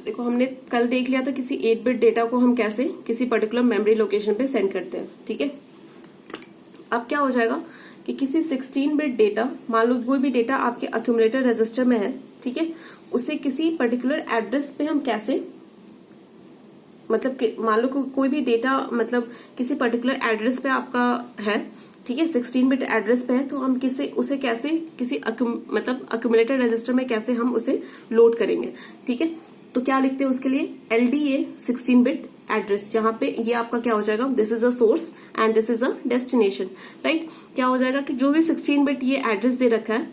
देखो हमने कल देख लिया था किसी 8 बिट डेटा को हम कैसे किसी पर्टिकुलर मेमोरी लोकेशन पे सेंड करते हैं, ठीक है। अब क्या हो जाएगा कि किसी 16 बिट डेटा, मान लो कोई भी डेटा आपके अक्यूमुलेटर रजिस्टर में है, ठीक है, उसे किसी पर्टिकुलर एड्रेस पे हम कैसे, मतलब मान लो कोई भी डेटा मतलब किसी पर्टिकुलर एड्रेस पे आपका है, ठीक है, 16 बिट एड्रेस पे है, तो हम उसे कैसे किसी मतलब अक्यूमुलेटर रजिस्टर में कैसे हम उसे लोड करेंगे, ठीक है। तो क्या लिखते हैं उसके लिए, LDA 16 बिट एड्रेस, जहां पे ये आपका क्या हो जाएगा, this is a source and this is a destination, right. क्या हो जाएगा कि जो भी 16 बिट ये एड्रेस दे रखा है,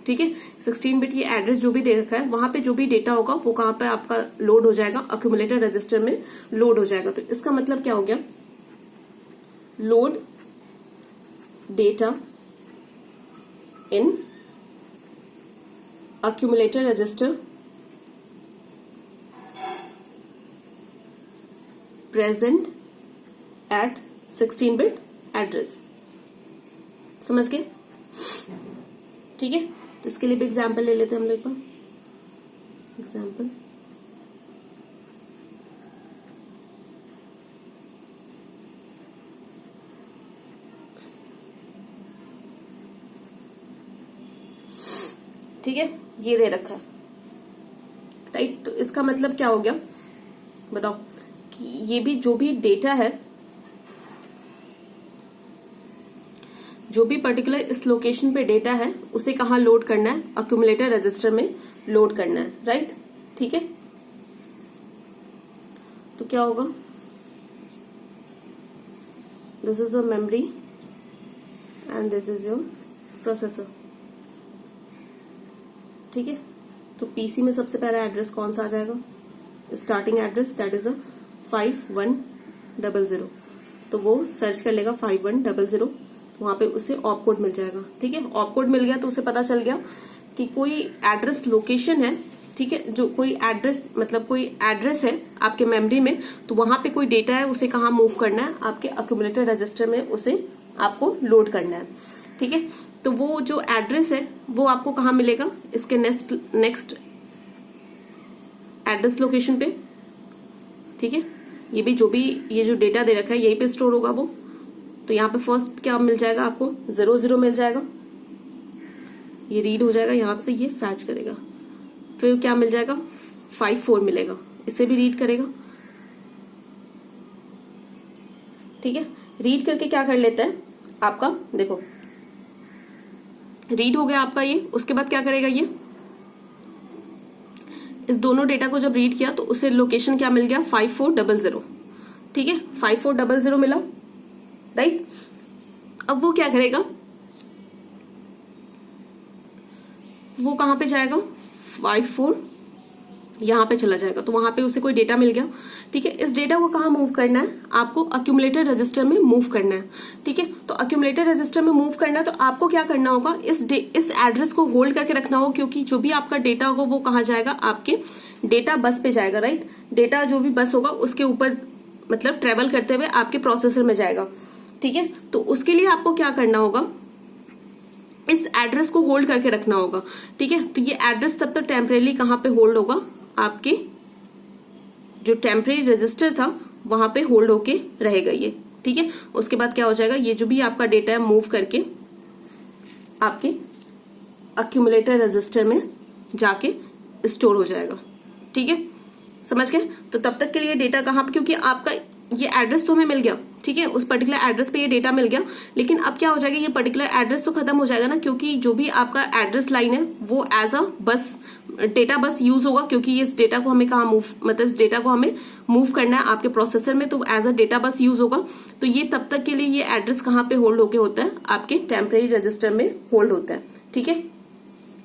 ठीक है, 16 बिट ये एड्रेस जो भी दे रखा है, वहां पे जो भी डेटा होगा वो कहां पे आपका लोड हो जाएगा, अक्यूमुलेटर रजिस्टर में लोड हो जाएगा। तो इसका मतलब क्या हो गया, load data in accumulator register present at 16 bit address। समझ गए, ठीक है। तो इसके लिए भी एग्जाम्पल ले लेते हैं हम लोग एक बार, एग्जाम्पल ठीक है, ये दे रखा है, राइट। तो इसका मतलब क्या हो गया बताओ कि ये भी जो भी डेटा है, जो भी पर्टिकुलर इस लोकेशन पे डेटा है, उसे कहाँ लोड करना है, अक्यूमुलेटर रजिस्टर में लोड करना है, राइट, ठीक है। तो क्या होगा, this is the memory and this is your processor, ठीक है। तो पीसी में सबसे पहला एड्रेस कौन सा आ जाएगा, starting address, that is a 5100। तो वो सर्च कर लेगा 5100, तो वहां पे उसे ऑप कोड मिल जाएगा, ठीक है। ऑप कोड मिल गया तो उसे पता चल गया कि कोई एड्रेस लोकेशन है, ठीक है, जो कोई एड्रेस मतलब कोई एड्रेस है आपके मेमोरी में, तो वहां पे कोई डेटा है, उसे कहाँ मूव करना है, आपके अक्यूमुलेटर रजिस्टर में उसे आपको लोड करना है, ठीक है। तो वो जो एड्रेस है वो आपको कहाँ मिलेगा, इसके नेक्स्ट एड्रेस लोकेशन पे, ठीक है। ये जो डेटा दे रखा है यहीं पे स्टोर होगा वो। तो यहाँ पे फर्स्ट क्या मिल जाएगा आपको, 00 मिल जाएगा, ये रीड हो जाएगा, यहाँ से ये फैच करेगा, फिर क्या मिल जाएगा, 54 मिलेगा, इसे भी रीड करेगा, ठीक है। रीड करके क्या कर लेता है आपका, देखो रीड हो गया आपका ये, उसके बाद क्या करेगा, ये इस दोनों डेटा को जब रीड किया तो उसे लोकेशन क्या मिल गया, 5400, ठीक है, 5400 मिला, राइट। अब वो क्या करेगा, वो कहां पे जाएगा, 54 यहां पे चला जाएगा, तो वहां पे उसे कोई डेटा मिल गया, ठीक है। इस डेटा को कहां मूव करना है, आपको अक्यूमुलेटर रजिस्टर में मूव करना है, ठीक है। तो अक्यूमुलेटर रजिस्टर में मूव करना है, तो आपको क्या करना होगा, इस एड्रेस को होल्ड करके रखना होगा, क्योंकि जो भी आपका डेटा होगा वो कहां जाएगा, आपके डेटा बस पे जाएगा, राइट। डेटा जो भी बस होगा उसके ऊपर मतलब ट्रेवल करते हुए आपके प्रोसेसर में जाएगा, ठीक है। तो उसके लिए आपको क्या करना होगा, इस एड्रेस को होल्ड करके रखना होगा, ठीक है। तो ये एड्रेस तब तक टेम्परेली कहां पे होल्ड होगा, आपके जो टेम्परेरी रजिस्टर था वहां पे होल्ड होके रहेगा ये, ठीक है। उसके बाद क्या हो जाएगा, ये जो भी आपका डेटा है मूव करके आपके अक्यूमुलेटर रजिस्टर में जाके स्टोर हो जाएगा, ठीक है, समझ गए। तो तब तक के लिए डेटा कहाँ, क्योंकि आपका ये एड्रेस तो हमें मिल गया, ठीक है, उस पर्टिकुलर एड्रेस पे ये डेटा मिल गया, लेकिन अब क्या हो जाएगा, ये पर्टिकुलर एड्रेस तो खत्म हो जाएगा ना, क्योंकि जो भी आपका एड्रेस लाइन है वो एज अ बस डेटा बस यूज होगा, क्योंकि इस डेटा को हमें कहाँ मूव, मतलब इस डेटा को हमें मूव करना है आपके प्रोसेसर में, तो as a data bus use होगा। तो ये तब तक के लिए ये एड्रेस कहाँ पे होल्ड होके होता है, आपके टेम्परेरी रजिस्टर में होल्ड होता है, ठीक है।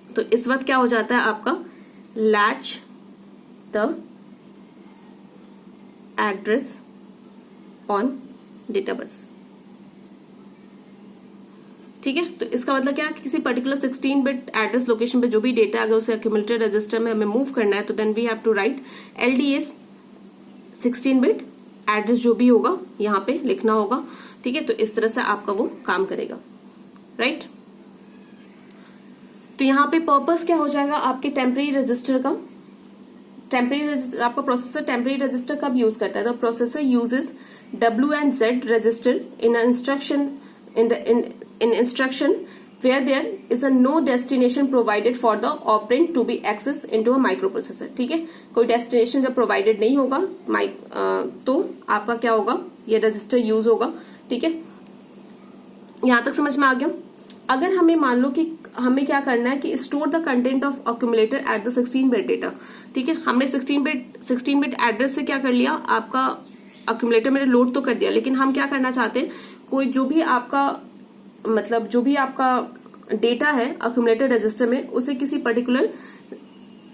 तो इस वक्त क्या हो जाता है आपका, latch the address on data bus, ठीक है। तो इसका मतलब क्या है, किसी पर्टिकुलर 16 बिट एड्रेस लोकेशन पे जो भी डेटा अगर उसे अक्यूमुलेटर रजिस्टर में हमें मूव करना है, तो then we have to write LDA 16 bit address जो भी होगा यहाँ पे लिखना होगा, ठीक है। तो इस तरह से आपका वो काम करेगा, राइट। तो यहाँ पे पर्पस क्या हो जाएगा आपके टेम्परेरी रजिस्टर का, टेम्परेरी आपका प्रोसेसर टेम्परेरी रजिस्टर कब यूज करता है? तो processor uses W and Z register in instruction where there is a no destination provided for the operand to be accessed into a microprocessor. ठीक है, कोई destination जब प्रोवाइडेड नहीं होगा तो आपका क्या होगा, ये रजिस्टर यूज होगा. ठीक है, यहां तक समझ में आ गया. अगर हमें मान लो कि हमें क्या करना है कि store the content of accumulator at the 16-bit data. ठीक है, हमने 16-bit एड्रेस से क्या कर लिया, आपका अक्यूमुलेटर मेरे लोड तो कर दिया, लेकिन हम क्या करना चाहते हैं, कोई जो भी आपका मतलब जो भी आपका डेटा है अक्यूमुलेटर रजिस्टर में, उसे किसी पर्टिकुलर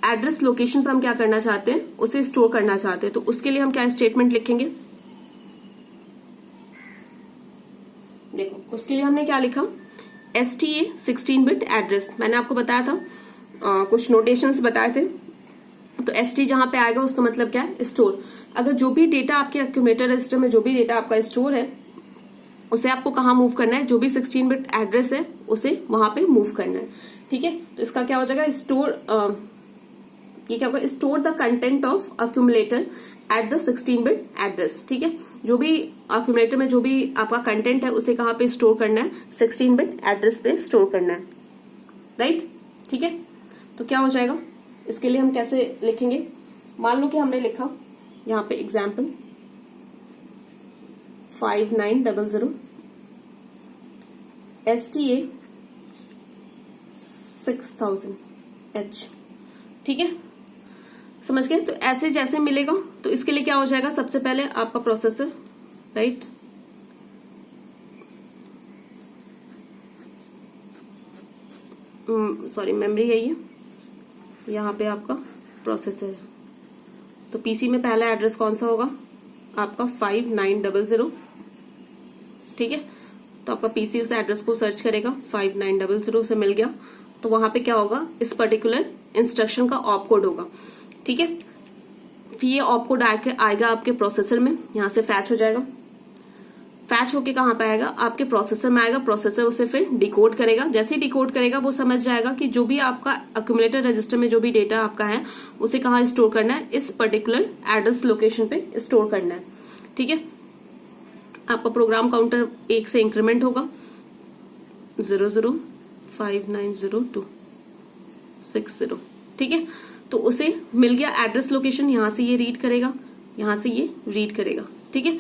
एड्रेस लोकेशन पर हम क्या करना चाहते हैं, उसे स्टोर करना चाहते हैं. तो उसके लिए हम क्या स्टेटमेंट लिखेंगे, देखो उसके लिए हमने क्या लिखा, STA 16-bit एड्रेस. मैंने आपको बताया था, कुछ नोटेशंस बताए थे. तो ST जहां पे आएगा उसका मतलब क्या है, स्टोर. अगर जो भी डेटा आपके अक्यूमुलेटर रजिस्टर में जो भी डेटा आपका स्टोर है उसे आपको कहाँ मूव करना है, जो भी 16-bit एड्रेस है उसे वहां पे मूव करना है. ठीक है, तो इसका क्या हो जाएगा, स्टोर ये क्या होगा, store the content of accumulator at the 16-bit address. ठीक है, जो भी अक्यूमुलेटर में जो भी आपका कंटेंट है उसे कहाँ पे स्टोर करना है, 16-bit एड्रेस पे स्टोर करना है. राइट, ठीक है. तो क्या हो जाएगा, इसके लिए हम कैसे लिखेंगे, मान लो कि हमने लिखा यहाँ पे एग्जाम्पल 5900 STA 6000H. ठीक है, समझ गए. तो ऐसे जैसे मिलेगा तो इसके लिए क्या हो जाएगा, सबसे पहले आपका प्रोसेसर, राइट, सॉरी मेमोरी है ये, यहाँ पे आपका प्रोसेसर है. तो पीसी में पहला एड्रेस कौन सा होगा, आपका 5900. ठीक है, तो आपका पीसी उस एड्रेस को सर्च करेगा, 5900 से मिल गया, तो वहां पे क्या होगा, इस पर्टिकुलर इंस्ट्रक्शन का ऑप कोड होगा. ठीक है, फिर ये ऑप कोड आएगा आपके प्रोसेसर में, यहां से फैच हो जाएगा. फैच होके कहां पे आएगा, आपके प्रोसेसर में आएगा. प्रोसेसर उसे फिर डिकोड करेगा. जैसे ही डिकोड करेगा वो समझ जाएगा कि जो भी आपका अक्यूमुलेटर रजिस्टर में जो भी डेटा आपका है उसे कहाँ स्टोर करना है, इस पर्टिकुलर एड्रेस लोकेशन पे स्टोर करना है. ठीक है, आपका प्रोग्राम काउंटर 1 से इंक्रीमेंट होगा, 00590260. ठीक है, तो उसे मिल गया एड्रेस लोकेशन, यहां से ये रीड करेगा, यहां से ये रीड करेगा. ठीक है,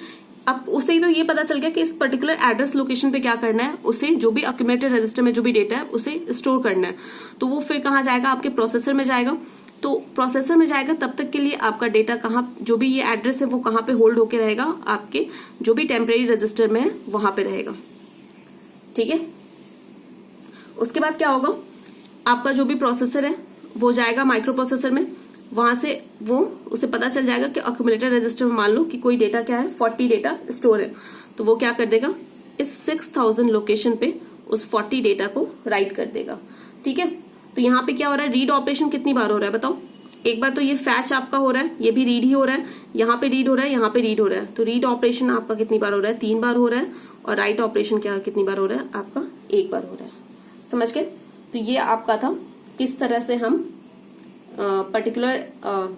अब उसे ही तो ये पता चल गया कि इस पर्टिकुलर एड्रेस लोकेशन पे क्या करना है, उसे जो भी अक्यूमुलेटर रजिस्टर में जो भी डेटा है उसे स्टोर करना है. तो वो फिर कहाँ जाएगा, आपके प्रोसेसर में जाएगा. तो प्रोसेसर में जाएगा तब तक के लिए आपका डेटा कहाँ, जो भी ये एड्रेस है वो कहाँ पे होल्ड होके रहेगा, आपके जो भी टेम्परेरी रजिस्टर में है वहां पे रहेगा. ठीक है, उसके बाद क्या होगा, आपका जो भी प्रोसेसर है वो जाएगा माइक्रो प्रोसेसर में. वहां से वो उसे पता चल जाएगा कि अक्यूमुलेटर रजिस्टर में मान लो कि कोई डेटा क्या है, 40 डेटा स्टोर है. तो वो क्या कर देगा, इस 6000 लोकेशन पे उस 40 डेटा को राइट कर देगा. ठीक है, तो यहाँ पे क्या हो रहा है, रीड ऑपरेशन कितनी बार हो रहा है बताओ. एक बार तो ये फैच आपका हो रहा है, ये भी रीड ही हो रहा है, यहाँ पे रीड हो रहा है, यहाँ पे रीड हो रहा है. तो रीड ऑपरेशन आपका कितनी बार हो रहा है, 3 बार हो रहा है. और राइट ऑपरेशन क्या कितनी बार हो रहा है, आपका 1 बार हो रहा है. समझ गए. तो ये आपका था किस तरह से हम पर्टिकुलर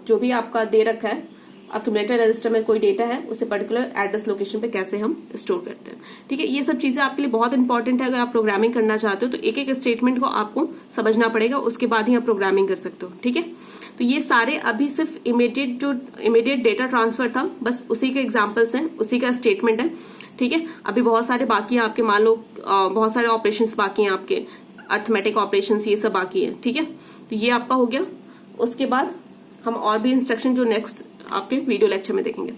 जो भी आपका दे रखा है अक्यूमुलेटर रजिस्टर में कोई डेटा है उसे पर्टिकुलर एड्रेस लोकेशन पे कैसे हम स्टोर करते हैं. ठीक है, ये सब चीजें आपके लिए बहुत इंपॉर्टेंट है. अगर आप प्रोग्रामिंग करना चाहते हो तो एक एक स्टेटमेंट को आपको समझना पड़ेगा, उसके बाद ही आप प्रोग्रामिंग कर सकते हो. ठीक है, तो ये सारे अभी सिर्फ इमीडिएट डेटा ट्रांसफर था, बस उसी के एग्जाम्पल्स हैं, उसी का स्टेटमेंट है. ठीक है, अभी बहुत सारे बाकी हैं आपके, मान लो बहुत सारे ऑपरेशंस बाकी हैं आपके, अर्थमेटिक ऑपरेशंस ये सब बाकी है. ठीक है, तो ये आपका हो गया. उसके बाद हम और भी इंस्ट्रक्शन जो नेक्स्ट आपके वीडियो लेक्चर में देखेंगे.